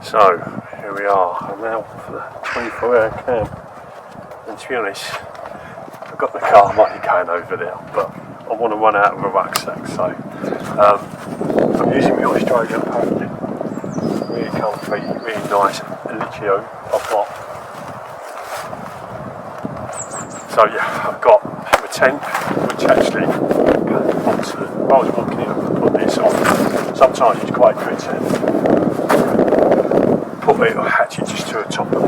So here we are. I'm out for the 24-hour camp, and to be honest, I've got the car. I might be going over there, but I want to run out of a rucksack. So I'm using my Australian pack. Really comfy, really nice. Literally, I've got. So yeah, I've got my tent, which actually, I was walking in and put this on. Sometimes it's quite good to put it or hatch it just to the top of the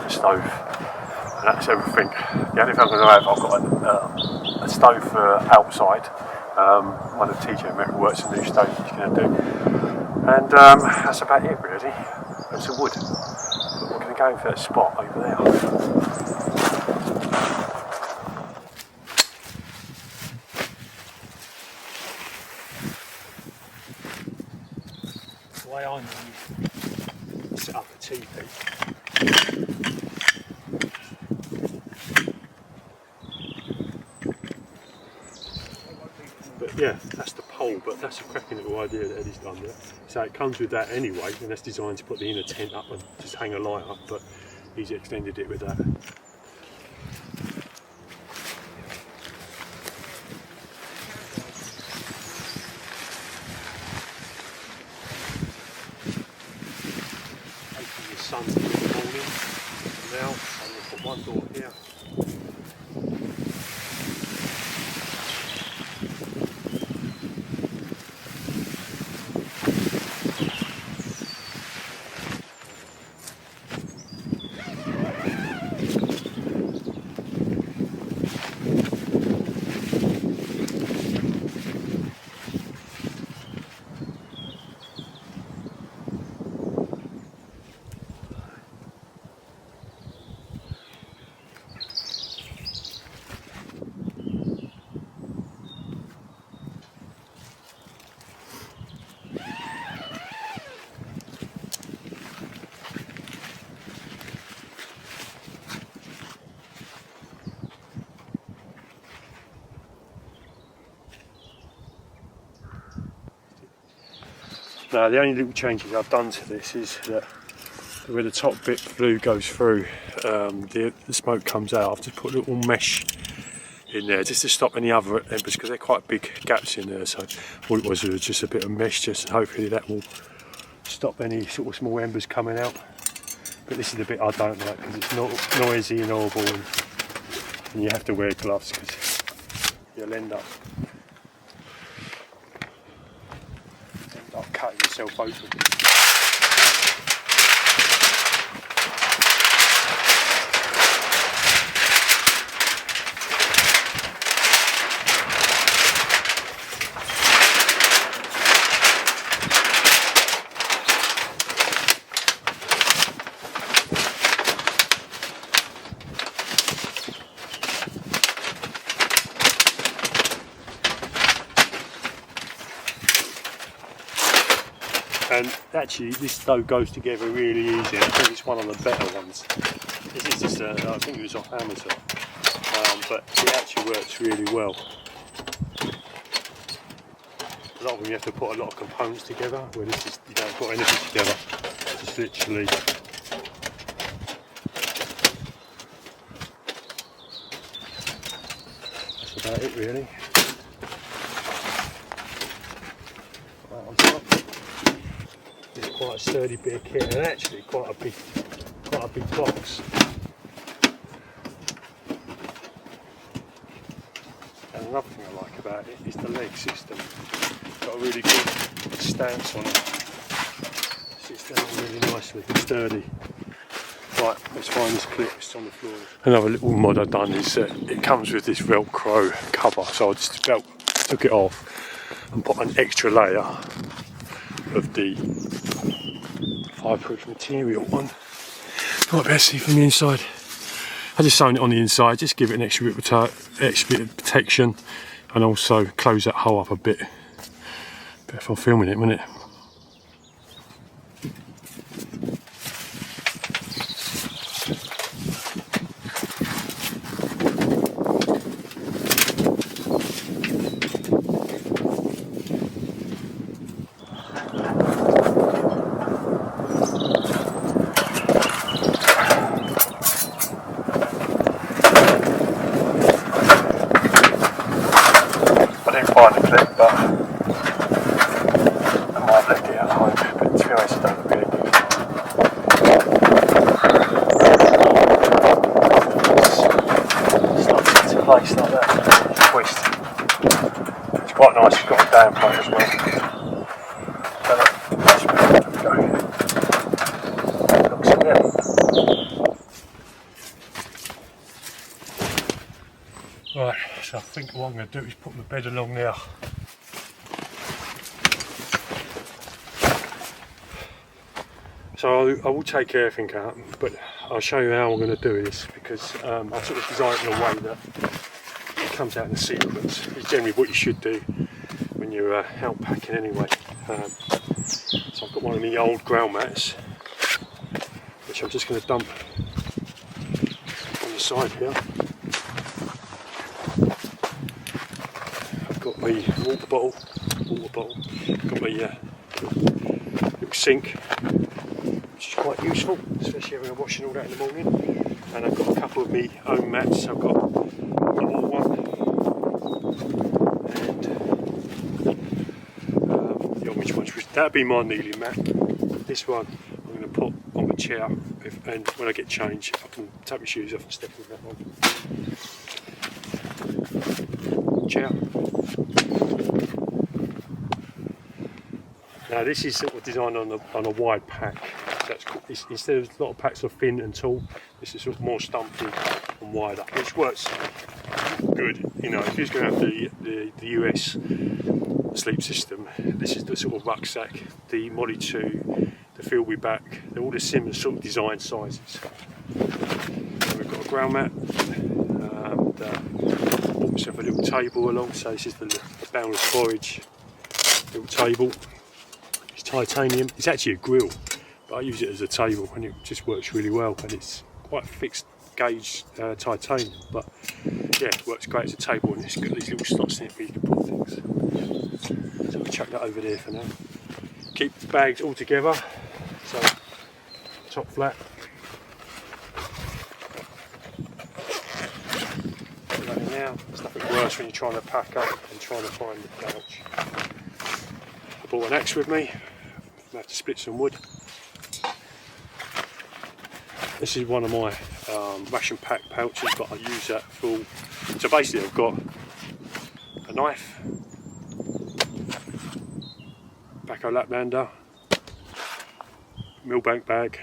stove, and that's everything. The only thing I'm going to have, I've got a stove for outside, one of TJM Metal Works, a new stove he's going to do, and that's about it really. There's some wood, but we're going to go for that spot over there. The way I normally set up a teepee. But yeah, that's the pole, but that's a cracking little idea that Eddie's done there. So it comes with that anyway, and that's designed to put the inner tent up and just hang a light up, but he's extended it with that. Sun's in the morning. Now I'm going to put one door here. Now the only little changes I've done to this is that where the top bit flue goes through, the smoke comes out. I've just put a little mesh in there just to stop any other embers, because they're quite big gaps in there. So all it was just a bit of mesh, just hopefully that will stop any sort of small embers coming out. But this is the bit I don't like, because it's not noisy and horrible, and you have to wear gloves because you'll end up cutting yourself open. And actually this stove goes together really easy. I think it's one of the better ones. This is just I think it was off Amazon, but it actually works really well. A lot of them you have to put a lot of components together, where this is, you don't put anything together. Just literally that's about it really. Right on top. It's quite a sturdy bit of kit, and actually quite a big box. And another thing I like about it is the leg system. It's got a really good stance on it. Sits down really nicely, sturdy. Right, let's find this clip. It's on the floor. Another little mod I've done is it comes with this Velcro cover, so I just took it off and put an extra layer of the fireproof material on. Not best see from the inside. I just sewn it on the inside, just give it an extra bit of protection, and also close that hole up a bit. Better for filming it, wouldn't it? didn't find the clip, but I might have left it at home, but to be honest, it doesn't really need it. It's into place like that, twist. It's quite nice, it's got a down plate as well. So let's go. Looks in there. Right, so I think what I'm going to do is put my bed along there. So I will take everything out, but I'll show you how I'm going to do this, because I sort of design it in a way that it comes out in a sequence. It's generally what you should do when you're out packing anyway. So I've got one of the old ground mats, which I'm just going to dump on the side here. I've got my water bottle, got my little sink, which is quite useful, especially when I'm washing all that in the morning. And I've got a couple of my own mats. I've got one more one, and the orange one, that'd be my kneeling mat. This one I'm going to put on the chair, and when I get changed I can take my shoes off and step in that one. Chair. Now this is sort of designed on a wide pack. That's cool. Instead of a lot of packs are thin and tall, this is sort of more stumpy and wider, which works good. You know, if you're going to have the US sleep system, this is the sort of rucksack. The Molly 2, the Feelby back, they're all the similar sort of design sizes. And we've got a ground mat, and bought myself a little table along. So this is the boundless forage little table. It's titanium. It's actually a grill, but I use it as a table, and it just works really well. And it's quite fixed gauge titanium, but yeah, it works great as a table, and it's got these little slots in it where you can put things. So I'll chuck that over there for now. Keep the bags all together, so top flat. Put that in now. There's nothing worse when you're trying to pack up and trying to find the pouch. I brought an axe with me. I have to split some wood. This is one of my ration pack pouches, but I use that for. So basically, I've got a knife, Baco Laplander, Millbank bag,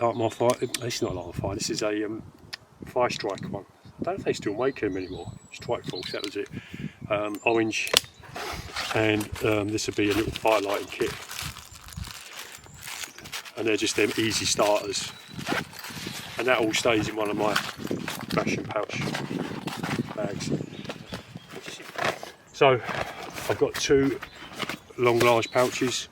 light my fire. It's not light my fire. This is a Fire Strike one. I don't know if they still make them anymore. Strike Force, that was it. Orange, and this would be a little fire lighting kit. And they're just them easy starters, and that all stays in one of my ration pouch bags. So I've got two long large pouches.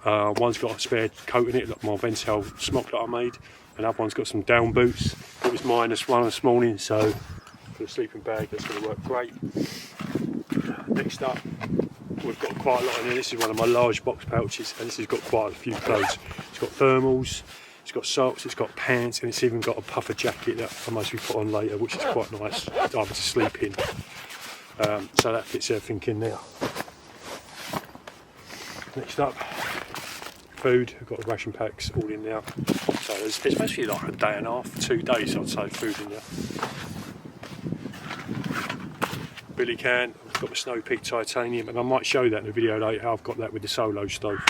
One's got a spare coat in it, like my Ventel smock that I made, and the other one's got some down boots. It was minus one this morning, so for the sleeping bag that's going to work great. Next up, we've got quite a lot in here. This is one of my large box pouches, and this has got quite a few clothes. It's got thermals, it's got socks, it's got pants, and it's even got a puffer jacket that I must be put on later, which is quite nice, either to sleep in. So that fits everything in there. Next up, food. I've got ration packs all in there. So it's mostly like a day and a half, 2 days I'd say, food in there. Billy can. I've got my Snow Peak titanium, and I might show that in a video later how I've got that with the solo stove.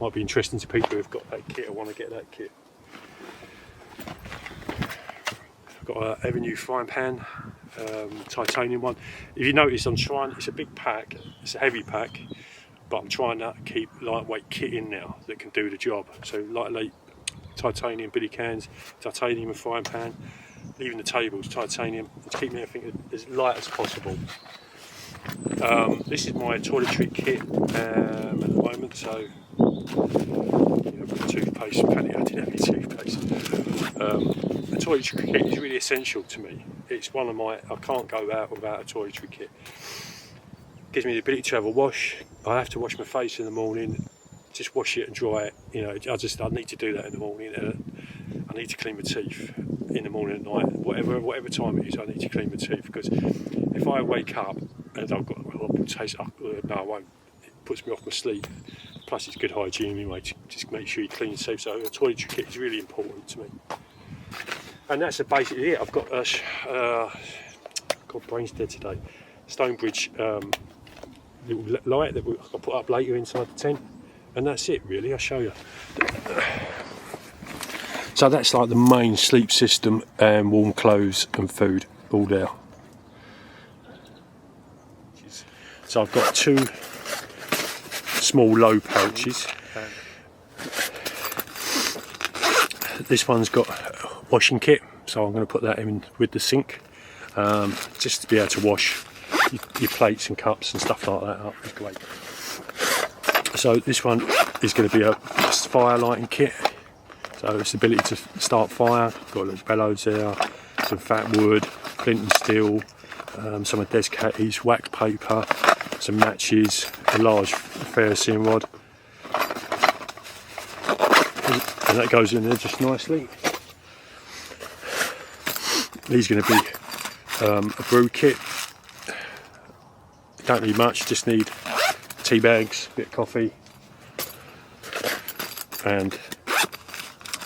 Might be interesting to people who've got that kit or want to get that kit. I've got an Avenue frying pan, titanium one. If you notice, I'm trying, it's a big pack, it's a heavy pack, but I'm trying to keep lightweight kit in now that can do the job. So lightweight titanium billy cans, titanium and frying pan, even the tables, titanium, to keep everything as light as possible. This is my toiletry kit at the moment, so I've got toothpaste, apparently I didn't have any toothpaste. The toiletry kit is really essential to me. It's one of my, I can't go out without a toiletry kit. It gives me the ability to have a wash. I have to wash my face in the morning, just wash it and dry it. You know, I need to do that in the morning. I need to clean my teeth in the morning and night, whatever time it is. I need to clean my teeth, because if I wake up and I've got a horrible taste. No, I won't. It puts me off my sleep. Plus, it's good hygiene anyway. Just make sure you clean yourself. So, a toiletry kit is really important to me. And that's basically it. I've got God, brain's dead today. Stonebridge little light that I'll put up later inside the tent, and that's it really. I'll show you. So that's like the main sleep system, and warm clothes and food all there. So I've got 2 small low pouches. This one's got a washing kit, so I'm going to put that in with the sink, just to be able to wash your plates and cups and stuff like that up. It's great. So this one is going to be a fire lighting kit. So it's the ability to start fire. Got a little bellows there, some fat wood, flint and steel, some of Des Catty's wax paper, some matches, a large ferrocene rod, and that goes in there just nicely. These are going to be a brew kit. Don't need much, just need tea bags, a bit of coffee, and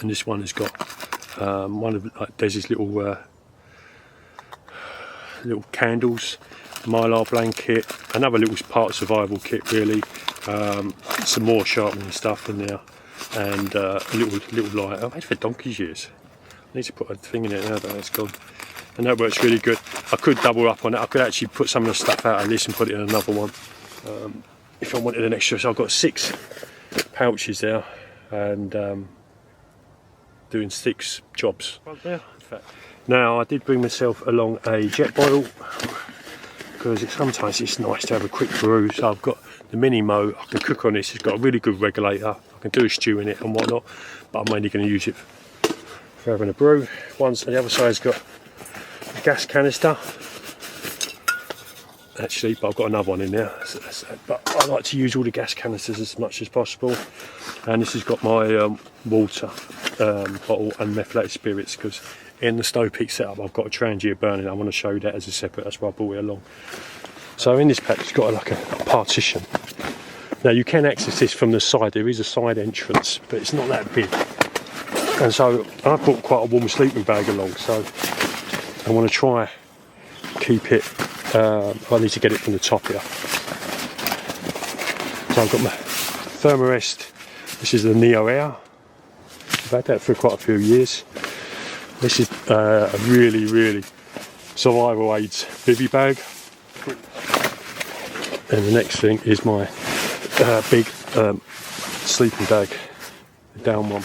this one has got one of like Des's little candles, mylar blanket, another little part survival kit really, some more sharpening stuff in there, and a little lighter. I made for donkey's years. I need to put a thing in it now that it's gone. And that works really good. I could double up on it. I could actually put some of the stuff out of this and put it in another one if I wanted an extra. So I've got 6 pouches there, and doing 6 jobs. Now I did bring myself along a jet boil, because sometimes it's nice to have a quick brew. So I've got the Mini Mo. I can cook on this. It's got a really good regulator. I can do a stew in it and whatnot, but I'm mainly going to use it for having a brew. Once the other side's got a gas canister actually, but I've got another one in there. But I like to use all the gas canisters as much as possible. And this has got my water bottle and methylated spirits, because in the stove peak setup I've got a Trangia burning. I want to show you that as a separate, that's why I brought it along. So in this pack it's got like a partition. Now you can access this from the side, there is a side entrance, but it's not that big. And so I brought quite a warm sleeping bag along, so I want to try keep it, I need to get it from the top here. So I've got my Thermarest, this is the Neo Air. I've had that for quite a few years. This is a really survival aids bivvy bag. And the next thing is my big sleeping bag, the down one.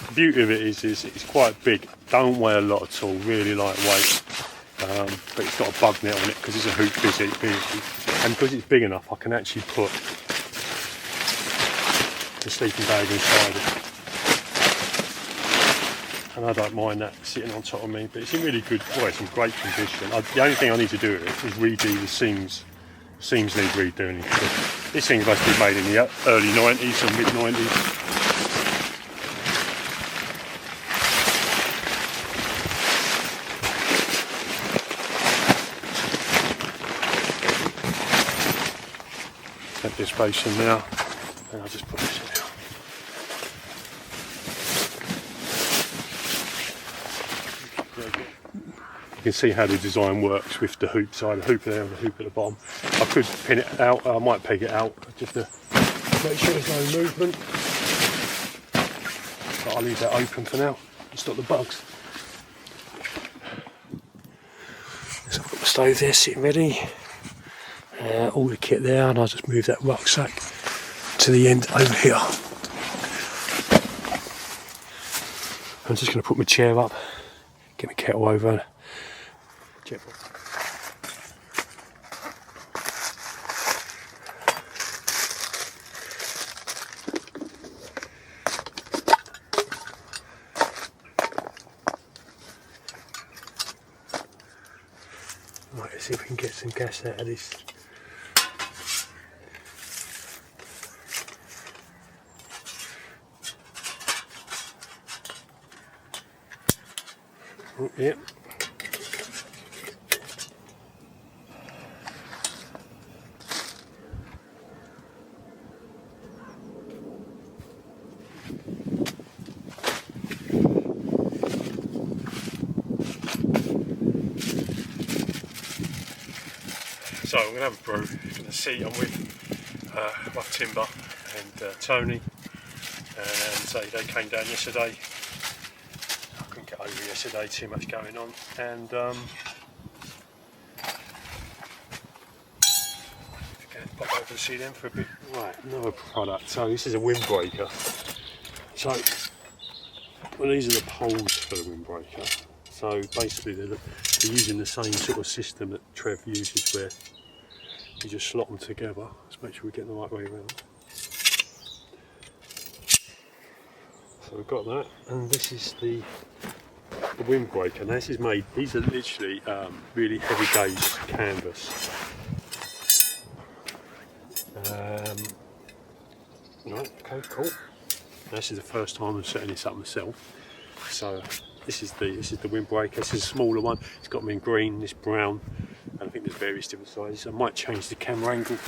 The beauty of it is it's quite big, don't weigh a lot at all, really lightweight, but it's got a bug net on it because it's a hoop busy, and because it's big enough I can actually put the sleeping bag inside it, and I don't mind that sitting on top of me. But it's in really good, well, it's in great condition. The only thing I need to do with it is redo the seams. Seams need redoing. This thing's supposed to be made in the early 90s or mid 90s. This space in now, and I'll just put this in now. You can see how the design works with the hoop side, the hoop there and the hoop at the bottom. I could pin it out, I might peg it out just to make sure there's no movement. But I'll leave that open for now to stop the bugs. So I've got the stove there sitting ready. All the kit there, and I'll just move that rucksack to the end over here. I'm just going to put my chair up, get my kettle over. see if we can get some gas out of this. Oh, yeah. So I'm going to have a brew. You're going to see I'm with Rough Timber and Tony, and so they came down yesterday. I couldn't get over yesterday, too much going on, and again, pop over to see them for a bit. Right, another product. So this is a windbreaker. So well, these are the poles for the windbreaker. So basically they're using the same sort of system that Trev uses, where you just slot them together. Let's make sure we get the right way around. So we've got that, and this is the windbreaker. Now this is made, these are literally really heavy gauge canvas. Right, okay, cool. This is the first time I'm setting this up myself. So this is the windbreaker. This is a smaller one. It's got them in green, this brown, and I think there's various different sizes. I might change the camera angle.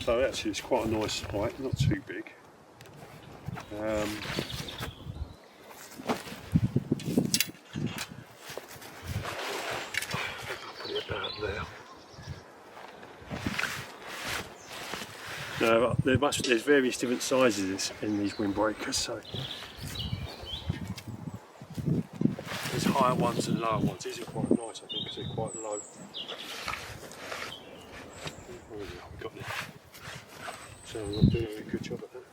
So actually it's quite a nice height, not too big. Put it about there. No, there's various different sizes in these windbreakers, so there's higher ones and lower ones. These are quite nice, I think, because they're quite low. Oh, yeah, we've got it. So I'm not doing a very good job at that.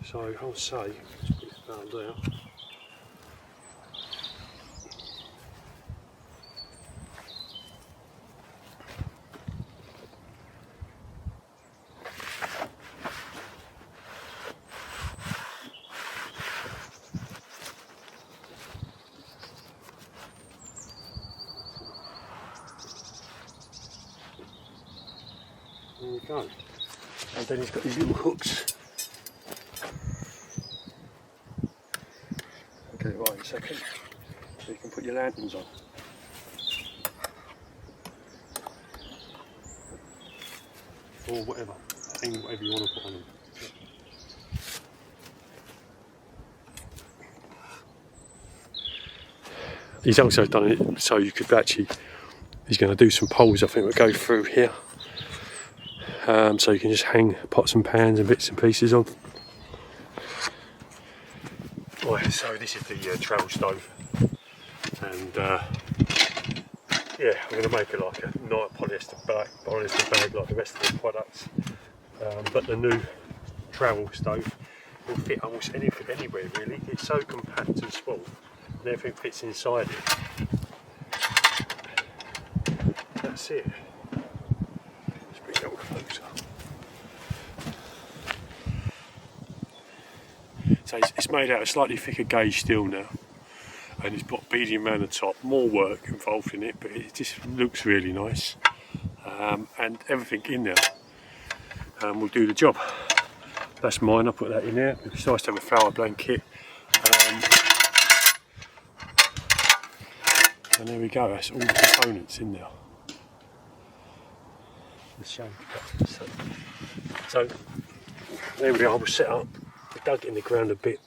So I'll say, let's put it down there. There we go. And then he's got these little hooks. Okay, right, a second. So you can put your lanterns on. Or whatever. Hang whatever you want to put on them. He's also done it so you could actually, he's going to do some poles I think that go through here. So you can just hang pots and pans and bits and pieces on. Right, so this is the travel stove, and yeah, I'm going to make it like a night polyester bag like the rest of the products, but the new travel stove will fit almost anything anywhere really. It's so compact and small and everything fits inside it. That's it. So it's made out of slightly thicker gauge steel now, and it's got beading around the top. More work involved in it, but it just looks really nice, and everything in there will do the job. That's mine, I put that in there. It's nice to have a flower blanket, and there we go, that's all the components in there. So there we are, we're set up. We dug in the ground a bit.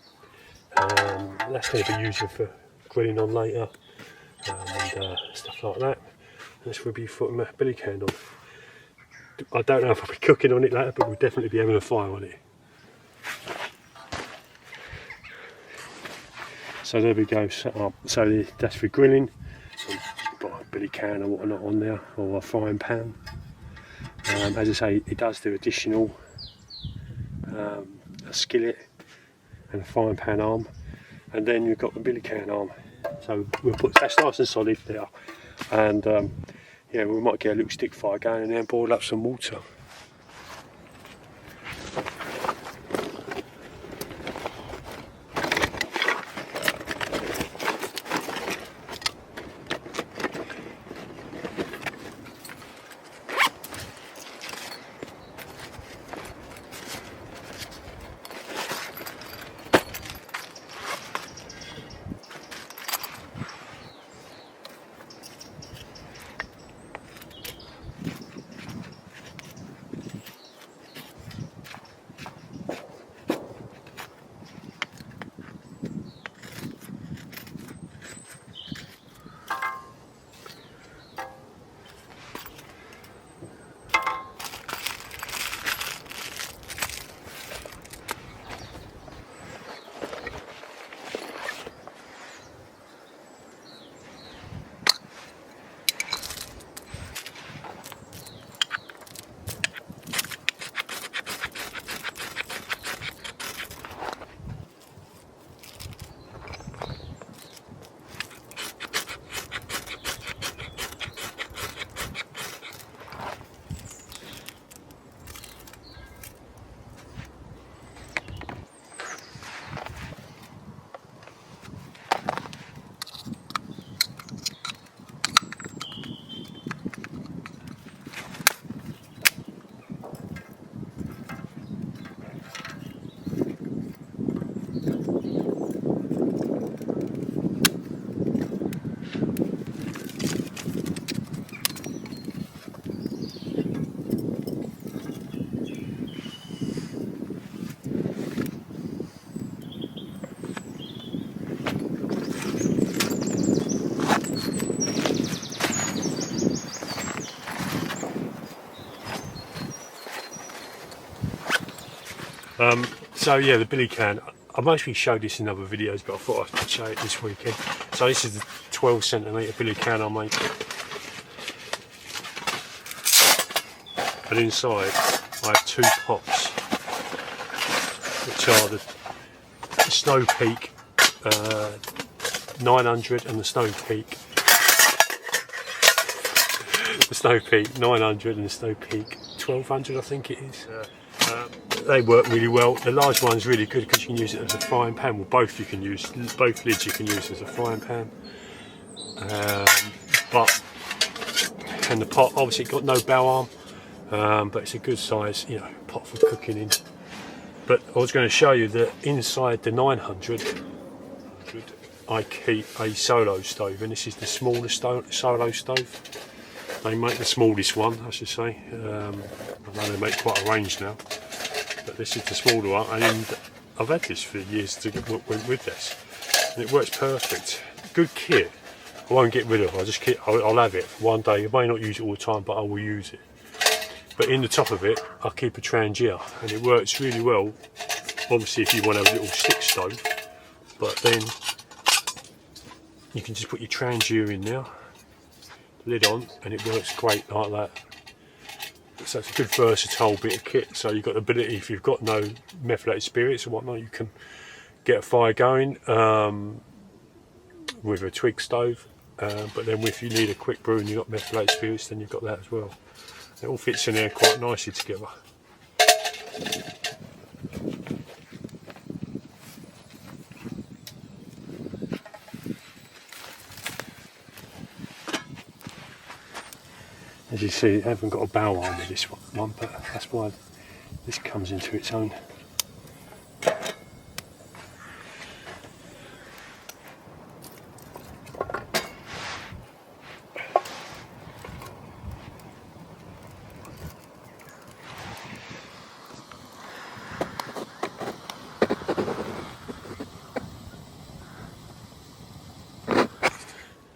That's going to be used for grilling on later, and stuff like that. And this will be putting my billy can on. I don't know if I'll be cooking on it later, but we'll definitely be having a fire on it. So there we go, set up. So that's for grilling. So you've got a billy can or whatnot on there, or a frying pan. As I say, it does do additional a skillet and a frying pan arm, and then you've got the billy can arm. So we'll put that's nice and solid there, and yeah, we might get a little stick fire going and then boil up some water. So yeah, the billy can. I've mostly showed this in other videos, but I thought I'd show it this weekend. So this is the 12cm billy can I make. And inside I have two pots, which are the Snow Peak 900 and the Snow Peak 900 and the Snow Peak 1200, I think it is. They work really well. The large one's really good because you can use it as a frying pan. Well, both lids you can use as a frying pan. And the pot obviously got no bow arm, but it's a good size, you know, pot for cooking in. But I was going to show you that inside the 900, I keep a solo stove, and this is the smallest solo stove. They make the smallest one, I should say. I know they make quite a range now, but this is the smaller one, and I've had this for years to work with this, and it works perfect. Good kit. I won't get rid of it. I'll have it one day. I may not use it all the time, but I will use it. But in the top of it, I'll keep a trangier, and it works really well. Obviously, if you want to have a little stick stove, but then you can just put your trangier in there, lid on, and it works great like that. So it's a good versatile bit of kit. So you've got the ability, if you've got no methylated spirits or whatnot, you can get a fire going with a twig stove. But then if you need a quick brew and you've got methylated spirits, then you've got that as well. It all fits in there quite nicely together. As you see, I haven't got a bow arm with this one, but that's why this comes into its own.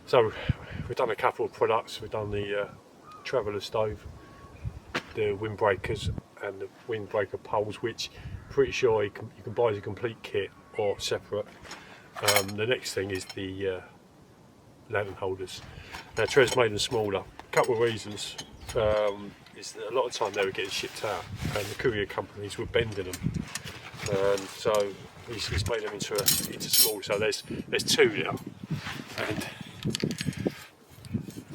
So we've done a couple of products. We've done the Traveller stove, the windbreakers and the windbreaker poles, which I'm pretty sure you can buy as a complete kit or separate. The next thing is the lantern holders. Now Trev's made them smaller. A couple of reasons is that a lot of the time they were getting shipped out and the courier companies were bending them, and so he's made them into small. So there's two now, and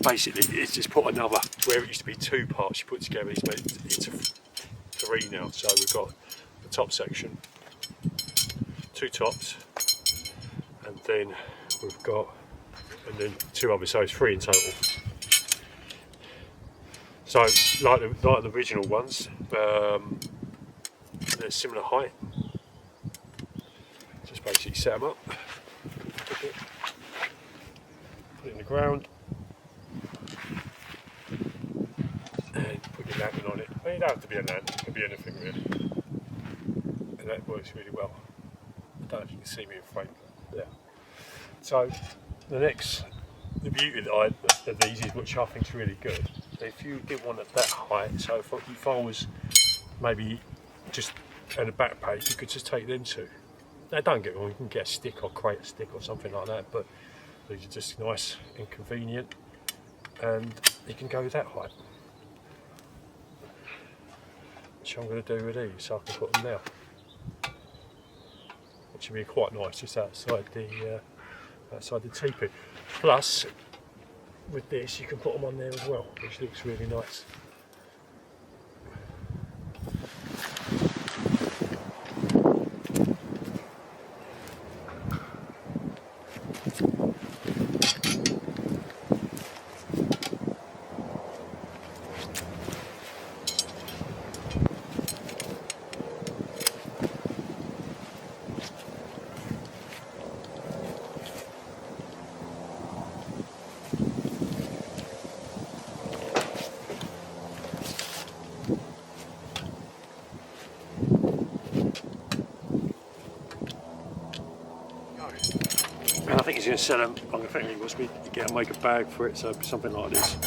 basically it's just put another, where it used to be two parts you put together, he's made it into three now. So we've got the top section, two tops, and then we've got two others, so it's three in total. So like the original ones, they're similar height. Just basically set them up, put it in the ground, and put your lantern on it. I mean, it don't have to be a lantern, it can be anything really. And that works really well. I don't know if you can see me in frame, but yeah. So the beauty of these is, which I think is really good, if you did one at that height, so if I was maybe just at a backpack, you could just take them two. Now don't get me wrong, you can get a stick or crate a stick or something like that, but these are just nice and convenient, and you can go with that height. Which I'm going to do with these, so I can put them now. Which would be quite nice, just outside the teepee. Plus, with this you can put them on there as well, which looks really nice. And I think he's going to sell them. I think he wants me to make a bag for it, so something like this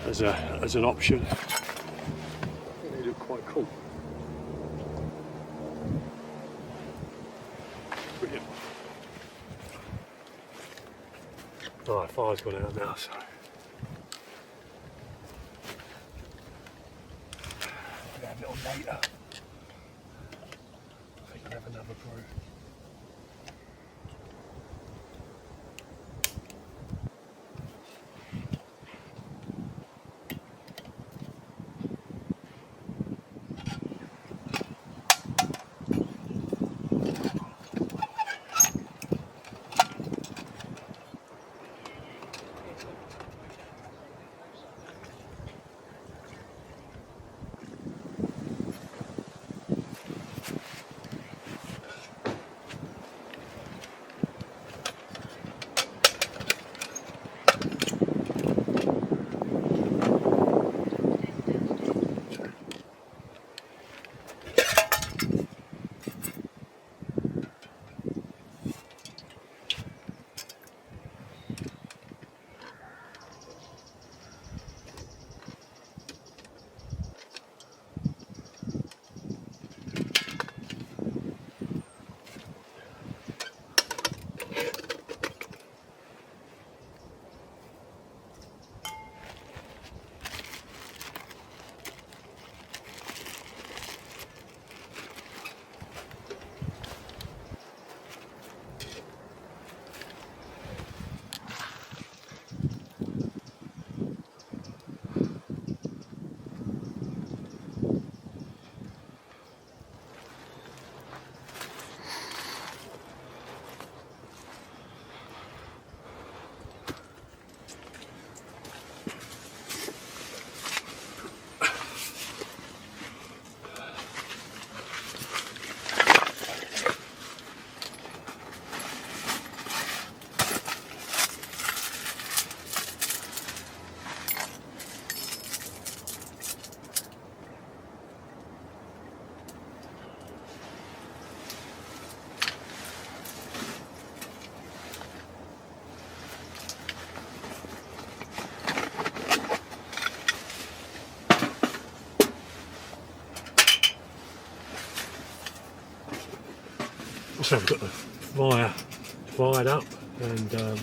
as an option. I think they look quite cool. Alright, fire's gone out now, so I'll have it on later. I think I'll have another brew. So we've got the fire fired up and yeah,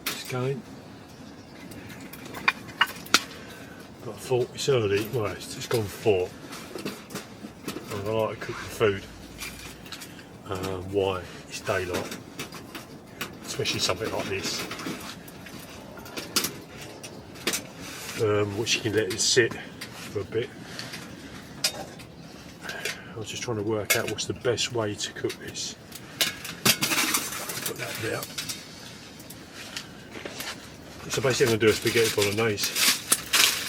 it's going. But I thought it's early, well it's just gone 4. And I like to cook the food. Why? It's daylight. Especially something like this. Which you can let it sit for a bit. I was just trying to work out what's the best way to cook this. Put that there. So basically I'm going to do a spaghetti bolognese.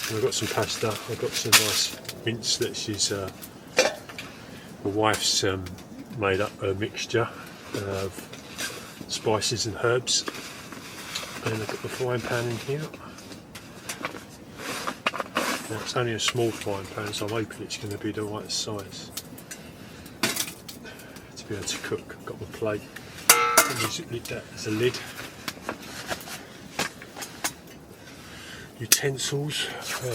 And I've got some pasta, I've got some nice mince that she's, my wife's made up a mixture of spices and herbs. And I've got the frying pan in here. Now it's only a small frying pan, so I'm hoping it's going to be the right size to be able to cook. I've got my plate, I'll use that as a lid. Utensils. Here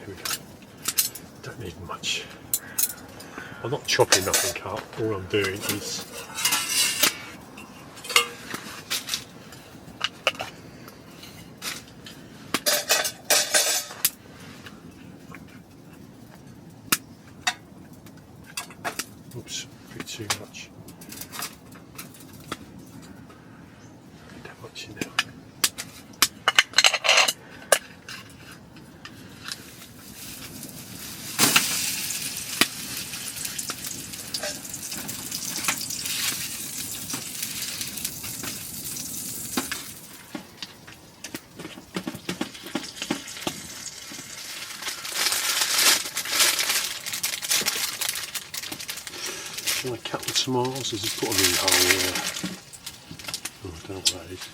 we go. Don't need much. I'm not chopping nothing up, all I'm doing is oops, a bit too much. Not that much in there. I cut the tomatoes, I just put them in the hole. Oh, I don't know what that is.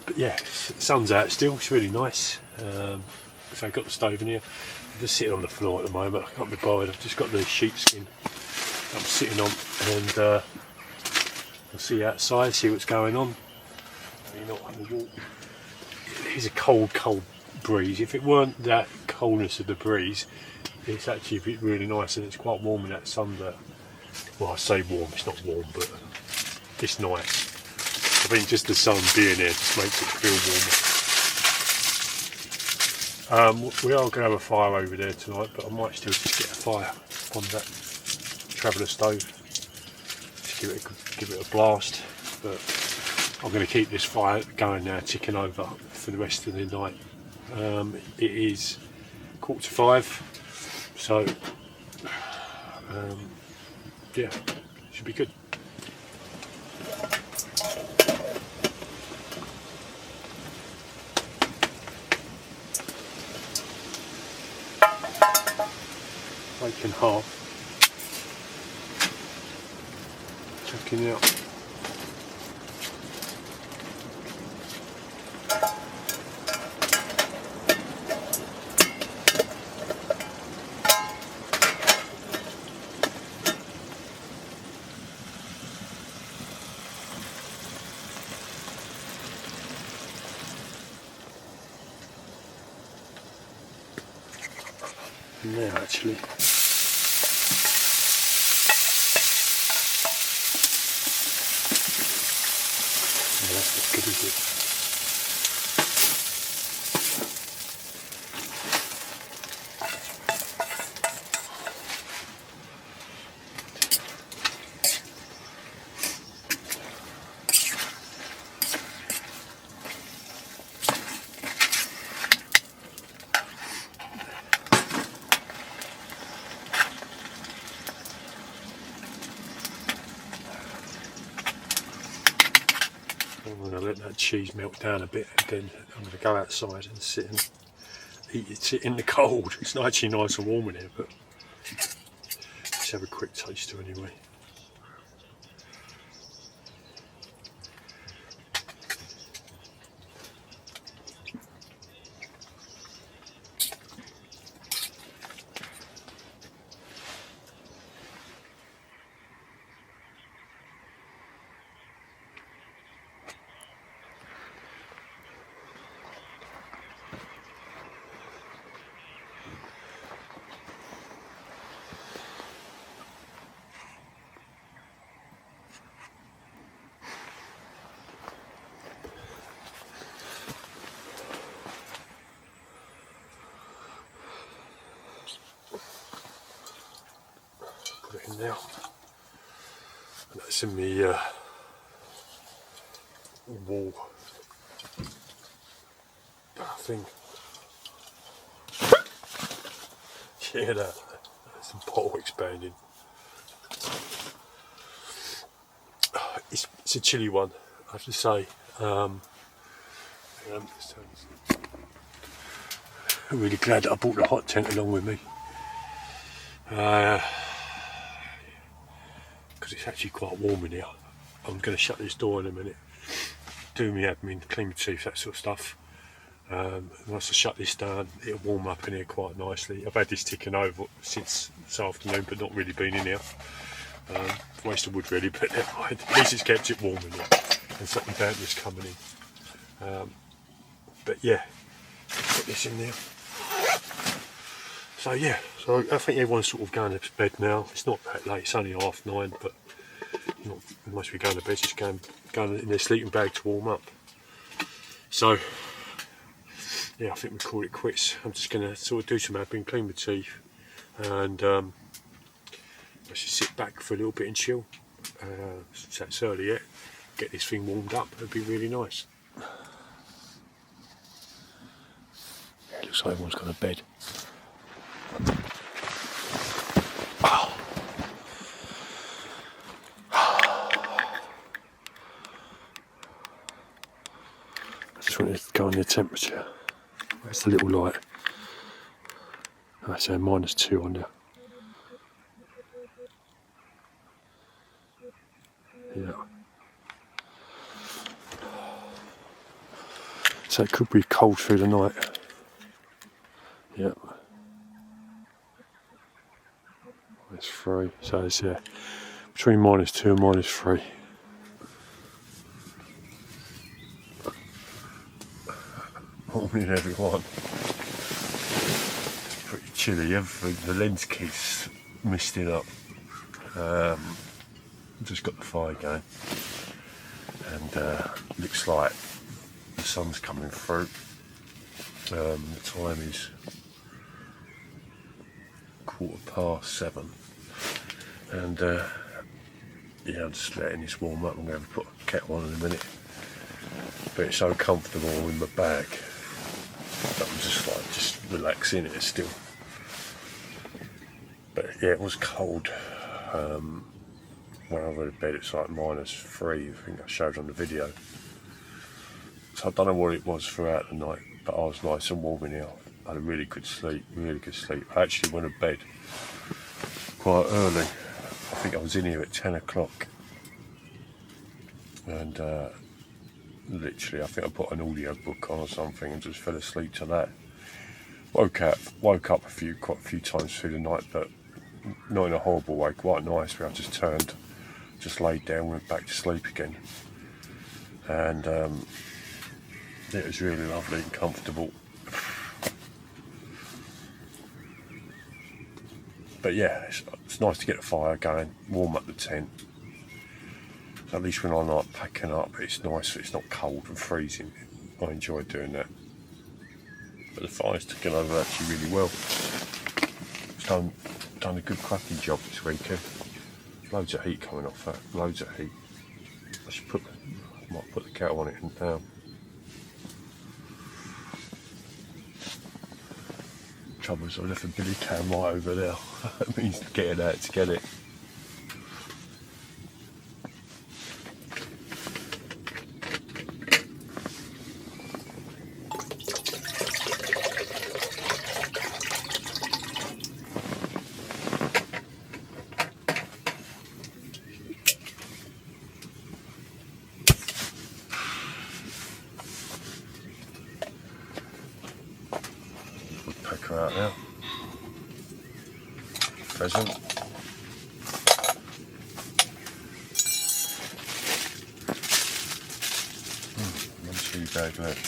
But yeah, the sun's out still, it's really nice. So I've got the stove in here. I'm just sitting on the floor at the moment, I can't be bothered. I've just got the sheepskin I'm sitting on, and I'll see outside, see what's going on. You're not on the walk. It is a cold breeze. If it weren't that coldness of the breeze, it's actually really nice, and it's quite warm in that sun there. Well, I say warm, it's not warm, but it's nice. I think just the sun being there just makes it feel warmer. We are going to have a fire over there tonight, but I might still just get a fire on that traveller stove. Just give it a blast. But I'm going to keep this fire going now, ticking over for the rest of the night. It is 4:45, so yeah, should be good. Breaking half, checking out. Now actually, that's as good as it. I'm going to let that cheese melt down a bit, and then I'm going to go outside and sit and eat it in the cold. It's not actually nice and warm in here, but let's have a quick taster anyway. Put it in now. And that's in the wall thing. Yeah, that's the bottle expanding. It's a chilly one, I have to say. I'm really glad that I brought the hot tent along with me. Because it's actually quite warm in here. I'm going to shut this door in a minute, do my admin, clean my teeth, that sort of stuff. Once I shut this down, it'll warm up in here quite nicely. I've had this ticking over since this afternoon, but not really been in here. Waste of wood really, but never mind. At least it's kept it warm in here and something dampness coming in. But yeah, put this in there. So yeah, so I think everyone's sort of going to bed now. It's not that late, it's only 9:30, but you must be going to bed, just going in their sleeping bag to warm up. So yeah, I think we call it quits. I'm just going to sort of do some admin, clean my teeth, and let's just sit back for a little bit and chill. Since it's early yet, get this thing warmed up, it'd be really nice. Yeah, it looks like everyone's gone to bed. I just wanted to go on the temperature. Where's the little light? I say -2 on there. Yeah. So it could be cold through the night. Yeah. -3. So it's between -2 and -3. Morning everyone. It's pretty chilly. Everything, the lens keeps misting up. Just got the fire going, and looks like the sun's coming through. The time is 7:15, and yeah, I'm just letting this warm up. I'm going to put a kettle on in a minute, but it's so comfortable in my bag that I'm just relaxing it still. But yeah, it was cold. When I went to bed, it's like -3. I think I showed on the video. So I don't know what it was throughout the night, but I was nice and warm in here. I had a really good sleep, really good sleep. I actually went to bed quite early. I think I was in here at 10 o'clock. And literally, I think I put an audio book on or something and just fell asleep to that. Woke up quite a few times through the night, but not in a horrible way, quite nice, where I just laid down, went back to sleep again. And it was really lovely and comfortable. But yeah, it's nice to get the fire going, warm up the tent. So at least when I'm like packing up, it's nice, it's not cold and freezing. I enjoy doing that. But the fire's taken over actually really well. It's done a good cracking job this weekend. Loads of heat coming off that, loads of heat. I might put the kettle on it and down. Trouble is I left a billy cam right over there. That means getting out to get it. Pack her out now. Pheasant. One tea bag left.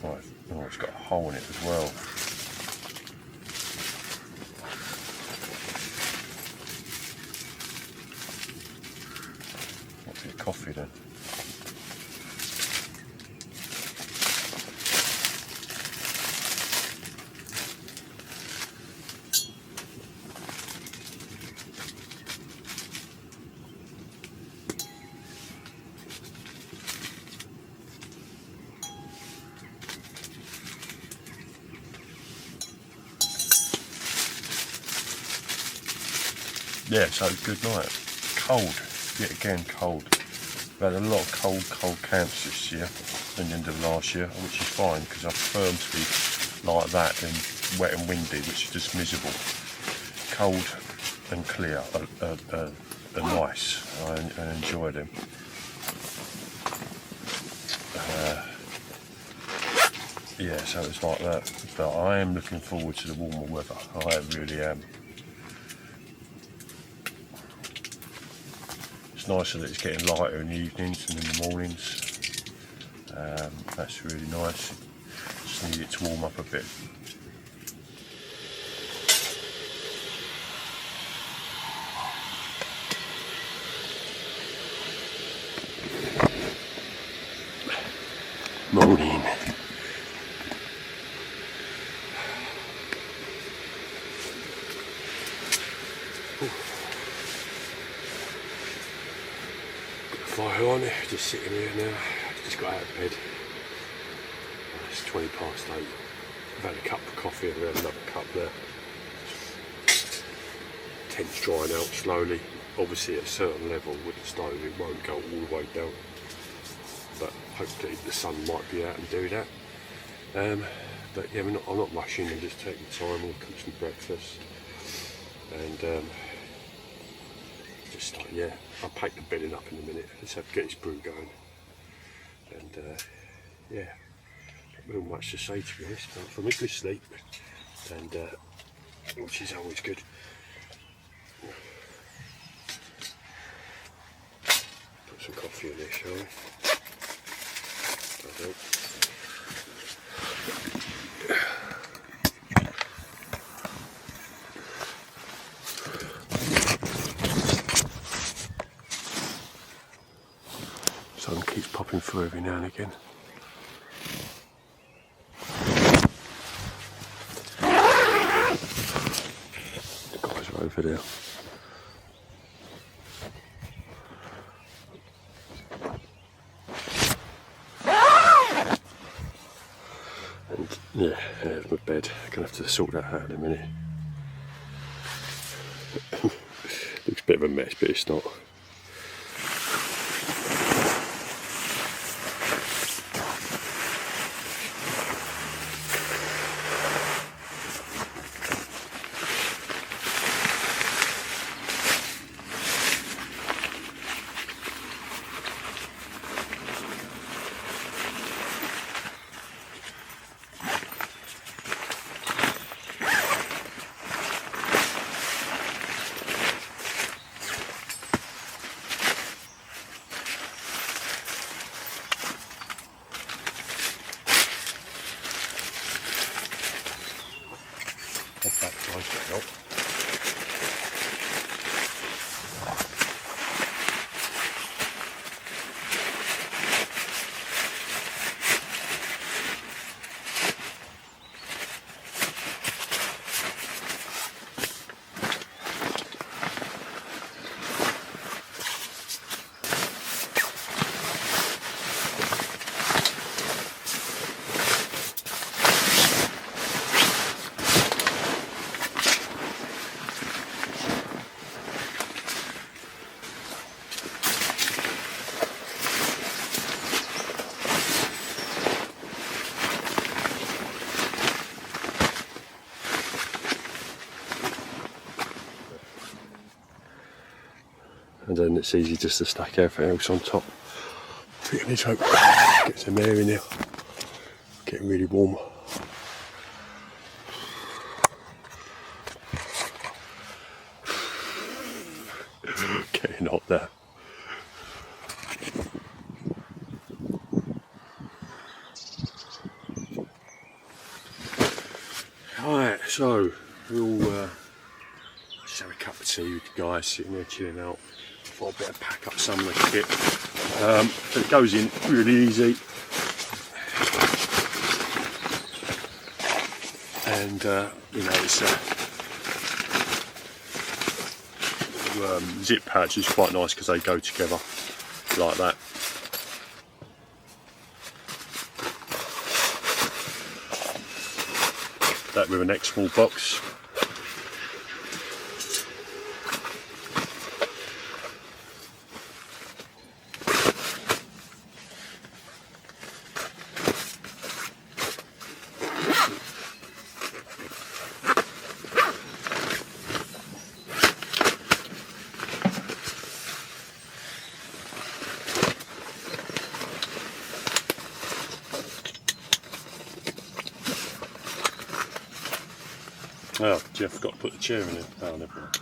Right, oh, it's got a hole in it as well. What's your coffee then? Yeah, so good night. Cold, yet again cold. We've had a lot of cold camps this year than the end of last year, which is fine because I prefer them to be like that than wet and windy, which is just miserable. Cold and clear are nice. I enjoy them. Yeah, so it's like that. But I am looking forward to the warmer weather. I really am. Nicer that it's getting lighter in the evenings and in the mornings. That's really nice. Just need it to warm up a bit. Morning. Fire on it, just sitting here now. Just got out of bed. It's 20 past 8. I've had a cup of coffee and I've had another cup there. Tent's drying out slowly. Obviously at a certain level with the stove it won't go all the way down. But hopefully the sun might be out and do that. But yeah, I'm not rushing, I'm just taking time. We'll cook some breakfast. And just like, yeah, I'll pack the bedding up in a minute. Let's get this brew going. And yeah, not real much to say to be honest. From a good sleep, and which is always good. Put some coffee in there, shall we? sun keeps popping through every now and again. The guys are over there. And yeah, there's my bed. I'm gonna have to sort that out in a minute. Looks a bit of a mess, but it's not. And then it's easy just to stack everything else on top. I think I need to get some air in here. Getting really warm. Getting hot there. Right, so we'll just have a cup of tea with the guys sitting there chilling out. I'll better pack up some of the kit. But it goes in really easy. And you know, it's zip pouch is quite nice because they go together like that. That with an extra small box. Oh, Jeff forgot to put the chair in it. Oh, never mind.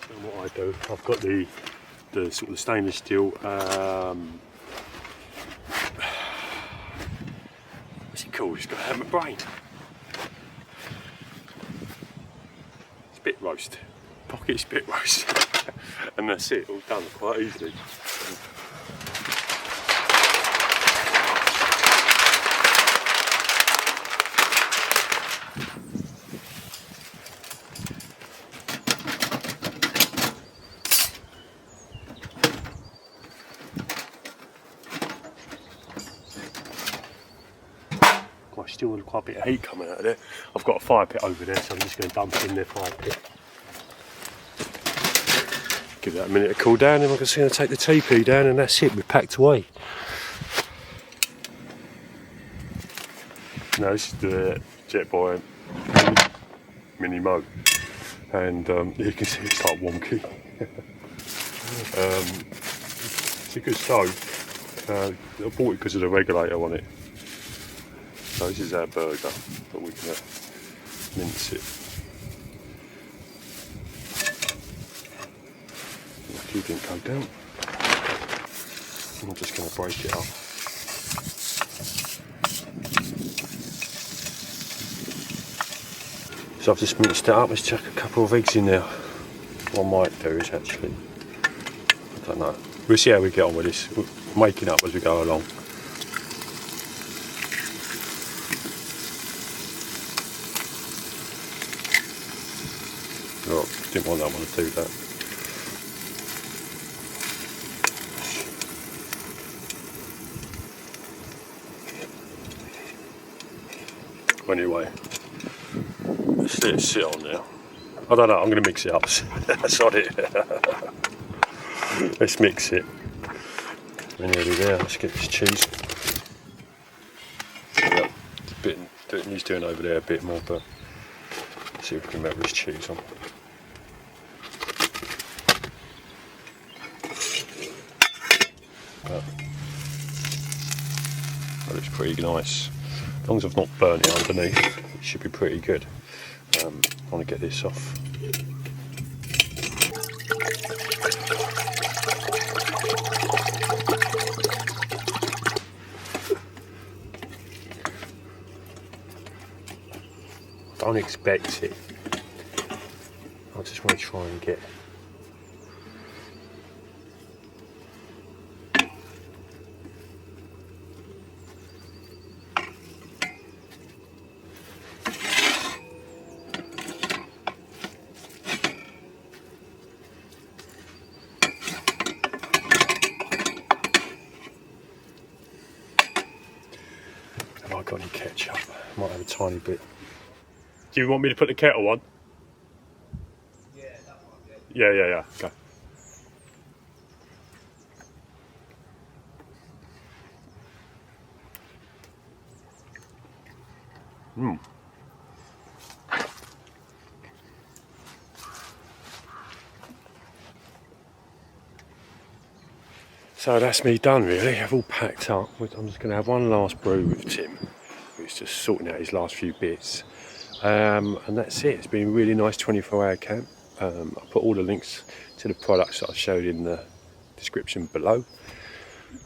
And what I do, I've got the sort of stainless steel what's it called? It's got to have my brain. Spit roast. Pocket spit roast. And that's it, all done quite easily. Still quite a bit of heat coming out of there. I've got a fire pit over there, so I'm just going to dump it in their fire pit. Give that a minute to cool down, and I'm just going to take the TP down, and that's it. We're packed away. Now this is the Jetboy Mini Mo, and you can see it's like wonky. It's a good stove. I bought it because of the regulator on it. So this is our burger, but we can mince it. A few didn't go down. I'm just going to break it up. So I've just minced it up. Let's chuck a couple of eggs in there. What I might do is actually, I don't know. We'll see how we get on with this. We're making up as we go along. Oh, didn't want that one to do that. Anyway, let's let it sit on there. I don't know, I'm going to mix it up. Sod it. Let's mix it. And nearly there, let's get this cheese. Yep, it needs doing over there a bit more, but let's see if we can melt this cheese on. That looks pretty nice. As long as I've not burnt it underneath, it should be pretty good. I want to get this off. I don't expect it. I just want to try and get have I got any ketchup? I might have a tiny bit. Do you want me to put the kettle on? Yeah, that might be. Yeah. Okay. So that's me done really. I've all packed up. I'm just going to have one last brew with Tim, who's just sorting out his last few bits. And that's it. It's been a really nice 24-hour camp. I'll put all the links to the products that I showed in the description below.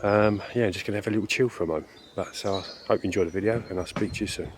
Yeah, just going to have a little chill for a moment. But so I hope you enjoyed the video, and I'll speak to you soon.